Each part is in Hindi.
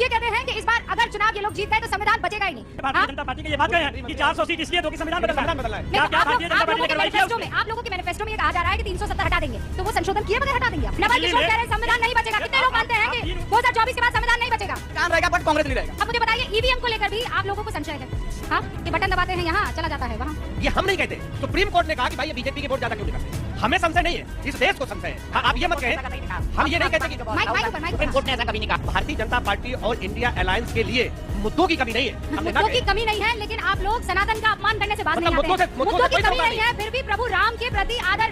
लोग ये कहते हैं कि इस बार अगर चुनाव ये लोग जीत गए तो संविधान बचेगा ही नहीं। भारतीय जनता पार्टी के ये बात कहें कि 400 सीट इसलिए दो कि संविधान बदलना है। क्या क्या भारतीय जनता पार्टी ने करवाई थी उसमें? आप लोगों के मैनिफेस्टो में ये कहा जा रहा है कि 370 हटा देंगे, तो वो संशोधन किए बगैर हटा देंगे। नवल किशोर कह रहे हैं संविधान नहीं बचेगा। कितने लोग मानते हैं कि 2024 के बाद संविधान नहीं बचेगा? कान रहेगा बट कांग्रेस नहीं रहेगा। अब मुझे बताइए ईवीएम को लेकर भी आप लोगों को संशय है, हाँ, कि बटन दबाते हैं यहाँ चला जाता है वहाँ। ये हम नहीं कहते, सुप्रीम कोर्ट ने कहा कि भाई ये बीजेपी के वोट ज्यादा क्यों निकलते हैं। हमें संशय नहीं है, इस देश को संशय है। हाँ, आप ये मत कहें, हम ये नहीं कहते कि सुप्रीम कोर्ट ने ऐसा कभी नहीं कहा। भारतीय जनता पार्टी और इंडिया अलायंस के लिए मुद्दों की कमी नहीं है। मुद्दों की कमी नहीं है, लेकिन आप लोग सनातन का अपमान करने से बात नहीं आते हैं। मुद्दों की कमी नहीं है, फिर भी प्रभु राम के प्रति आदर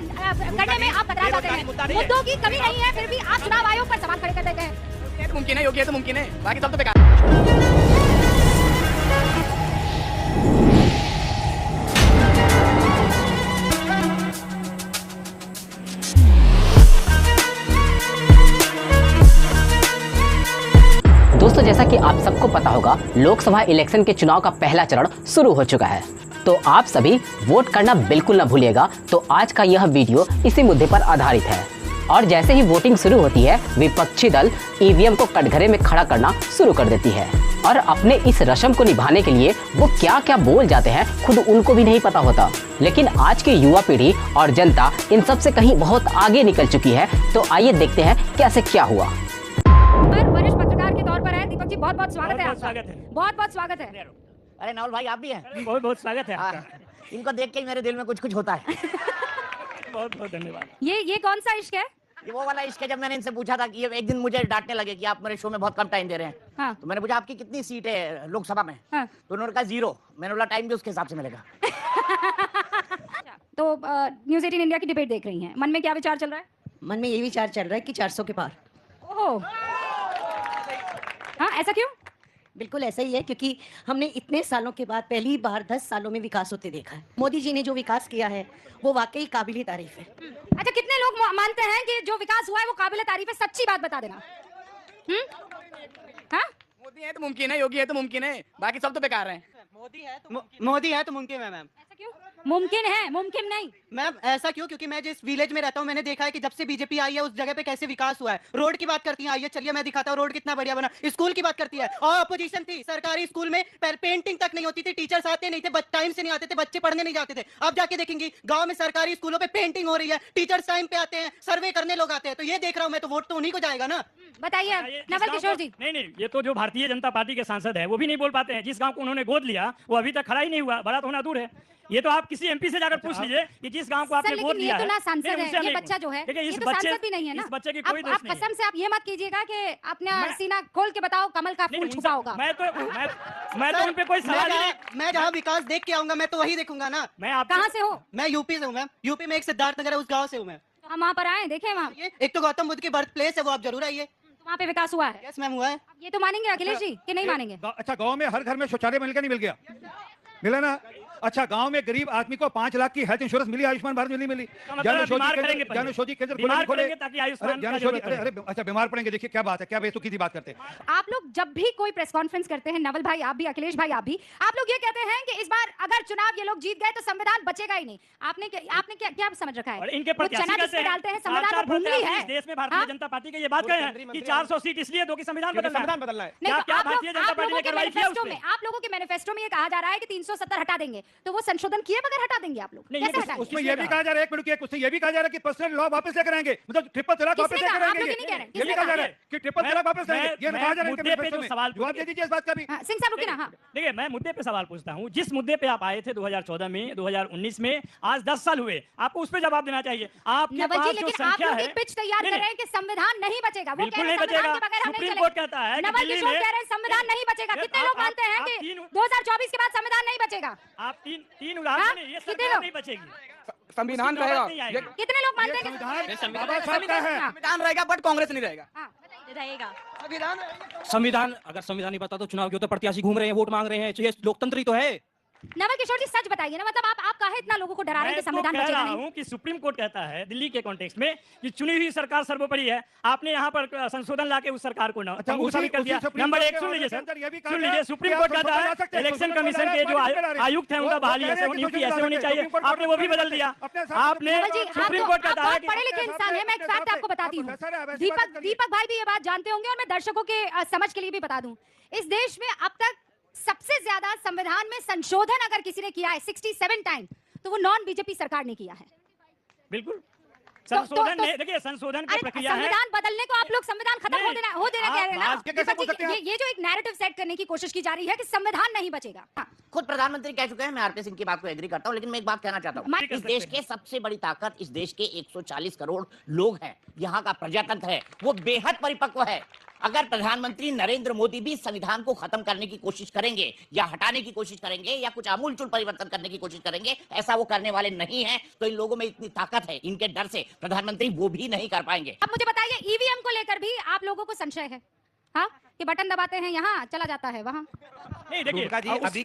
करने में आप कतरा जाते हैं। मुद्दों की कमी नहीं है, फिर भी आप चुनाव आयोग पर सवाल खड़े कर देते हैं। मुमकिन है, योग्य है तो मुमकिन है, बाकी सब तो बेकार। दोस्तों, जैसा कि आप सबको पता होगा, लोकसभा इलेक्शन के चुनाव का पहला चरण शुरू हो चुका है, तो आप सभी वोट करना बिल्कुल ना भूलिएगा। तो आज का यह वीडियो इसी मुद्दे पर आधारित है। और जैसे ही वोटिंग शुरू होती है, विपक्षी दल ईवीएम को कटघरे में खड़ा करना शुरू कर देती है और अपने इस रस्म को निभाने के लिए वो क्या क्या बोल जाते हैं खुद उनको भी नहीं पता होता। लेकिन आज की युवा पीढ़ी और जनता इन सब से कहीं बहुत आगे निकल चुकी है। तो आइए देखते हैं कैसे क्या हुआ। वरिष्ठ पत्रकार के तौर पर है दीपक जी, बहुत बहुत स्वागत है आपका। बहुत बहुत स्वागत है। अरे नावल भाई आप भी हैं। बहुत बहुत स्वागत है आपका। इनको देख के ही मेरे दिल में कुछ कुछ होता है। बहुत बहुत धन्यवाद। ये कौन सा इश्क है? ये वो वाला इश्क है, जब मैंने इनसे पूछा था कि ये एक दिन मुझे डांटने लगे कि आप मेरे शो में बहुत कम टाइम दे रहे हैं। हाँ। तो मैंने पूछा आपकी कितनी सीट है लोकसभा में? हाँ। तो उन्होंने कहा 0। मैंने बोला टाइम भी उसके हिसाब से मिलेगा। तो न्यूज़ 18 इंडिया की डिबेट देख रही हैं, मन में क्या विचार चल रहा है? मन में ये विचार चल रहा है कि 400 के पार। ओह, हाँ, ऐसा क्यों? बिल्कुल ऐसा ही है, क्योंकि हमने इतने सालों के बाद पहली बार 10 सालों में विकास होते देखा है। मोदी जी ने जो विकास किया है वो वाकई काबिल तारीफ है। अच्छा, कितने लोग मानते हैं कि जो विकास हुआ है वो काबिल तारीफ है? सच्ची बात बता देना। हाँ? मोदी है तो मुमकिन है, योगी है तो मुमकिन है, बाकी सब तो बेकार हैं। मोदी है तो मुमकिन है मैम। ऐसा क्यों? मुमकिन है, मुमकिन नहीं। मैम ऐसा क्यों? क्योंकि मैं जिस विलेज में रहता हूँ मैंने देखा है कि जब से बीजेपी आई है उस जगह पे कैसे विकास हुआ है। रोड की बात करती है, आइए चलिए मैं दिखाता हूँ रोड कितना बढ़िया बना। स्कूल की बात करती है, और अपोजिशन थी, सरकारी स्कूल में पेंटिंग तक नहीं होती थी, टीचर्स आते नहीं थे, टाइम से नहीं आते थे, बच्चे पढ़ने नहीं जाते थे। अब जाके देखेंगे गाँव में सरकारी स्कूलों पे पेंटिंग हो रही है, टीचर्स टाइम पे आते हैं, सर्वे करने लोग आते हैं। तो ये देख रहा हूँ मैं, तो वोट तो उन्हीं को जाएगा ना। बताइए नवल किशोर जी। नहीं, ये तो जो भारतीय जनता पार्टी के सांसद है वो भी नहीं बोल पाते हैं। जिस गांव को उन्होंने गोद लिया वो अभी तक खड़ा ही नहीं हुआ, बड़ा तो होना दूर है। ये तो आप किसी एमपी से जाकर पूछ लीजिए कि जिस गांव को आपने गोद लिया है। ये तो ना सांसद है, ये बच्चा जो है ये तो सांसद भी नहीं है ना। इस बच्चे की कोई दोष नहीं है। कसम से आप ये मत कीजिएगा कि अपना सीना खोल के बताओ कमल का फूल छुपा होगा। मैं तो उन पे कोई सवाल ही नहीं। मैं जहाँ विकास देख के आऊंगा मैं तो वही देखूंगा ना। मैं आप कहाँ से हो? मैं यूपी से हूँ मैम। यूपी में एक सिद्धार्थ नगर है, उस गाँव से हूँ मैं। हम वहाँ पर आए, देखे वहाँ एक तो गौतम बुद्ध की बर्थ प्लेस है, वो आप जरूर आइए। वहाँ पे विकास हुआ है। यस मैम, हुआ है। ये तो मानेंगे अखिलेश जी कि नहीं मानेंगे? अच्छा, गांव में हर घर में शौचालय मिल गया, नहीं मिल गया? मिला ना। अच्छा, गांव में गरीब आदमी को 5 लाख की हेल्थ इंश्योरेंस मिली, आयुष्मान भारत मिली? जनौषधि केंद्र खोले ताकि आयुष्मान। अरे अच्छा, बीमार पड़ेंगे। देखिए क्या बात है, क्या बेतुकी की बात करते हैं आप लोग। जब भी कोई प्रेस कॉन्फ्रेंस करते हैं, नवल भाई आप भी, अखिलेश भाई आप भी, आप लोग ये कहते हैं कि इस बार अगर चुनाव ये लोग जीत गए तो संविधान बचेगा ही नहीं। आपने क्या समझ रखा है? इनके चना जिसमें डालते हैं संविधान भूमि है। देश में भारतीय जनता पार्टी के ये बात कहें कि 400 सीट इसलिए दो कि संविधान बदलना है। क्या भारतीय जनता पार्टी ने करवाई थी उसमें? आप लोगों के मैनिफेस्टो में ये कहा जा रहा है कि 370 हटा देंगे, तो वो संशोधन किए बगैर हटा देंगे आप लोग? कैसे हटाएंगे? उसमें ये भी कहा जा रहा है, एक मिनट की, उसमें ये भी कहा जा रहा है कि पर्सनल लॉ वापस लेकर आएंगे, मतलब ट्रिपल तलाक वापस लेकर आएंगे। ये भी कहा जा रहा है कि ट्रिपल तलाक वापस लाएंगे। ये कहा जा रहा है। जवाब दे दीजिए इस बात का भी। सिंह साहब रुकिए ना। हाँ, देखिए, मैं मुद्दे पे सवाल पूछता हूँ। जिस मुद्दे पे आप आए थे 2014 में, 2019 में, आज 10 साल हुए, आपको उस पे जवाब देना चाहिए। आपके पास जो लेकिन आप संख्या लोग है, एक पिच तैयार कर रहे हैं कि संविधान नहीं बचेगा। वो बिल्कुल नहीं बचेगा। सुप्रीम कोर्ट कहता है कि नवल दिल्ली किशोर में कह रहे हैं संविधान नहीं बचेगा। कितने लोग मानते हैं कि 2024 के बाद संविधान नहीं बचेगा? आप तीन उदाहरण में ये सरकार नहीं बचेगी, संविधान रहेगा। कितने लोग मानते हैं कि संविधान रहेगा बट कांग्रेस नहीं रहेगा। रहेगा? संविधान अगर संविधान नहीं बता तो चुनाव के तो प्रत्याशी घूम रहे हैं, वोट मांग रहे हैं। ये लोकतंत्र ही तो है। नवल किशोर जी सच बताइए ना, मतलब आप काहे इतना लोगों को डरा रहे हैं कि संविधान मैं तो कह बचेगा रहा नहीं? हूं कि सुप्रीम कोर्ट कहता है दिल्ली के कॉन्टेक्स्ट में कि चुनी हुई सरकार सर्वोपरि है। आपने यहाँ पर संशोधन लाके उस सरकार को साबित कर दिया। नंबर 1 सुन लीजिए सर, सुन लीजिए, सुप्रीम कोर्ट कहता है इलेक्शन कमीशन के जो आयुक्त हैं उनका बहाली नियुक्ति ऐसे होनी चाहिए, आपने वो भी बदल दिया। आपने सुप्रीम कोर्ट कहता है पढ़े लिखे इंसान है, मैं एक फैक्ट आपको बताती हूँ। दीपक भाई भी ये बात जानते होंगे और मैं दर्शकों के समझ के लिए भी बता दूं, इस देश में अब तक सबसे ज्यादा संविधान में संशोधन अगर किसी ने किया है 67 टाइम, तो वो नॉन बीजेपी सरकार ने किया है। बिल्कुल संशोधन में देखिए, संशोधन की प्रक्रिया है। संविधान बदलने को आप लोग संविधान खत्म हो देना कह रहे हैं ना। ये जो एक नैरेटिव सेट करने की कोशिश की जा रही है कि संविधान नहीं बचेगा। खुद प्रधानमंत्री कह चुके हैं, मैं आरपी सिंह की बात को एग्री करता हूं, लेकिन मैं एक बात कहना चाहता हूं। इस देश के सबसे बड़ी ताकत इस देश के 140 करोड़ लोग हैं। यहाँ का प्रजातंत्र है वो बेहद परिपक्व है। अगर प्रधानमंत्री नरेंद्र मोदी भी संविधान को खत्म करने की कोशिश करेंगे या हटाने की कोशिश करेंगे या कुछ आमूलचूल परिवर्तन करने की कोशिश करेंगे, ऐसा वो करने वाले नहीं है। तो इन लोगों में इतनी ताकत है, इनके डर से प्रधानमंत्री वो भी नहीं कर पाएंगे। अब मुझे बताइए, ईवीएम को लेकर भी आप लोगों को संशय है? हाँ, कि बटन दबाते हैं यहाँ चला जाता है वहाँ। नहीं देखिए जी, अभी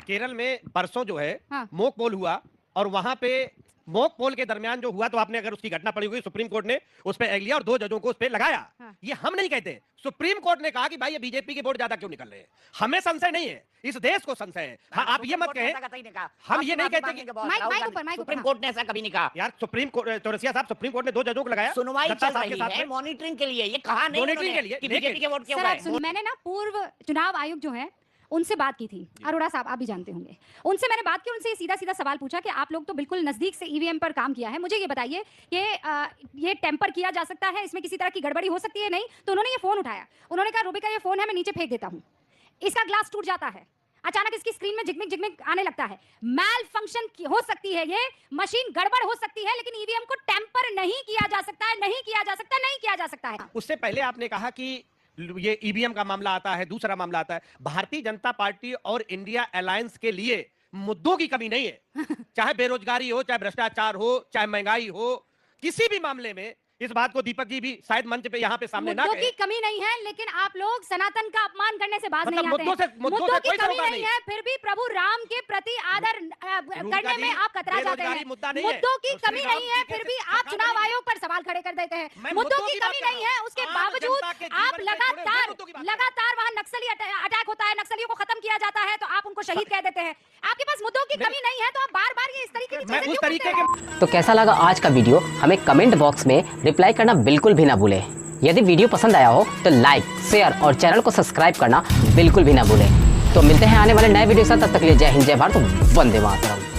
केरल में परसों जो है मॉक पोल हुआ और वहां पे मॉक पोल के दरमियान जो हुआ, तो आपने अगर उसकी घटना पड़ी हुई, सुप्रीम कोर्ट ने उस पर एग लिया और 2 जजों को उस पर लगाया। ये हम नहीं कहते, सुप्रीम कोर्ट ने कहा कि भाई ये बीजेपी के वोट ज्यादा क्यों निकल रहे हैं। हमें संशय नहीं है, इस देश को संशय है। हाँ, आप ये मत कहें, हम ये नहीं कहते कि सुप्रीम कोर्ट ने ऐसा कभी नहीं कहा। यार सुप्रीम कोर्ट, चौरसिया साहब, सुप्रीम कोर्ट ने 2 जजों को लगाया, सुनवाई चल रही है मॉनिटरिंग के लिए। ये कहा नहीं मॉनिटरिंग के लिए कि बीजेपी के वोट क्यों गए। मैंने ना पूर्व चुनाव आयोग जो है उनसे बात की थी, अरोड़ा साहब आप भी जानते होंगे। उनसे मैंने बात की, उनसे सीधा सीधा सवाल पूछा कि आप लोग तो बिल्कुल नजदीक से ईवीएम पर काम किया है, मुझे ये बताइए कि ये टेम्पर किया जा सकता है, इसमें किसी तरह की गड़बड़ी हो सकती है? नहीं। तो उन्होंने ये फोन उठाया, उन्होंने कहा रूबिका ये फोन है, मैं नीचे फेंक देता हूँ, इसका ग्लास टूट जाता है, अचानक इसकी स्क्रीन में झिकमिक झिकमिक आने लगता है, मैल फंक्शन हो सकती है, ये मशीन गड़बड़ हो सकती है, लेकिन ईवीएम को टेम्पर नहीं किया जा सकता है, नहीं किया जा सकता, नहीं किया जा सकता है। उससे पहले आपने कहा कि ये ईवीएम का मामला आता है, दूसरा मामला आता है। भारतीय जनता पार्टी और इंडिया अलायंस के लिए मुद्दों की कमी नहीं है। चाहे बेरोजगारी हो, चाहे भ्रष्टाचार हो, चाहे महंगाई हो, किसी भी मामले में इस बात को दीपक जी भी शायद मंच पे यहाँ पे सामने ना कहें। मुद्दों की कमी नहीं है, लेकिन आप लोग सनातन का अपमान करने से बाज नहीं आते हैं। मुद्दों की कमी नहीं है, फिर भी प्रभु राम के प्रति आदर करने में आप कतरा जाते हैं। मुद्दों की कमी नहीं है, फिर भी आप चुनाव आयोग पर सवाल खड़े कर देते हैं। मुद्दों की कमी नहीं है, उसके बावजूद आप लगातार वहाँ नक्सली अटैक होता है, नक्सलियों को खत्म किया जाता है, तो आप उनको शहीद कह देते हैं। आपके पास मुद्दों की कमी नहीं है, तो आप बार बार ये इस तरीके की चीजें क्यों करते हैं? तो कैसा लगा आज का वीडियो, हमें कमेंट बॉक्स में रिप्लाई करना बिल्कुल भी ना भूलें। यदि वीडियो पसंद आया हो तो लाइक, शेयर और चैनल को सब्सक्राइब करना बिल्कुल भी ना भूलें। तो मिलते हैं आने वाले नए वीडियो के साथ, तब तक के लिए जय हिंद, जय भारत, वंदे मातरम।